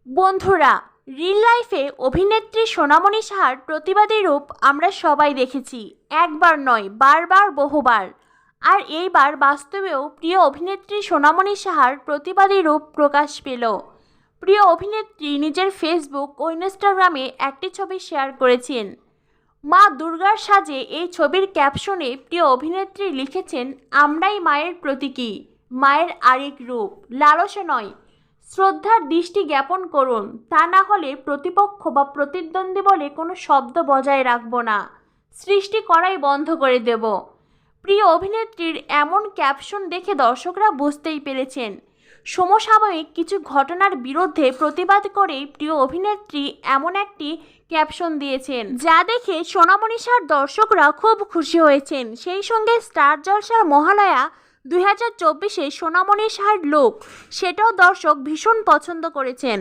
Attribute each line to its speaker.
Speaker 1: বন্ধুরা, রিল লাইফে অভিনেত্রী সোনামণি সাহার প্রতিবাদী রূপ আমরা সবাই দেখেছি, একবার নয় বারবার বহুবার। আর এইবার বাস্তবেও প্রিয় অভিনেত্রী সোনামণি সাহার প্রতিবাদী রূপ প্রকাশ পেল। প্রিয় অভিনেত্রী নিজের ফেসবুক ও ইনস্টাগ্রামে একটি ছবি শেয়ার করেছেন। মা দুর্গার সাজে এই ছবির ক্যাপশনে প্রিয় অভিনেত্রী লিখেছেন, আমরাই মায়ের প্রতীকী, মায়ের আরেক রূপ, লালসা নয়, শ্রদ্ধার দৃষ্টি জ্ঞাপন করুন, তা না হলে প্রতিপক্ষ বা প্রতিদ্বন্দ্বী বলে কোনো শব্দ বজায় রাখব না, সৃষ্টি করাই বন্ধ করে দেব। প্রিয় অভিনেত্রীর এমন ক্যাপশন দেখে দর্শকরা বুঝতেই পেরেছেন, সমসাময়িক কিছু ঘটনার বিরুদ্ধে প্রতিবাদ করেই প্রিয় অভিনেত্রী এমন একটি ক্যাপশন দিয়েছেন, যা দেখে সোনামণি সাহার দর্শকরা খুব খুশি হয়েছেন। সেই সঙ্গে স্টার জলসার মহালয়া 2024-এ সোনামণি সাহার লুক, সেটাও দর্শক ভীষণ পছন্দ করেছেন।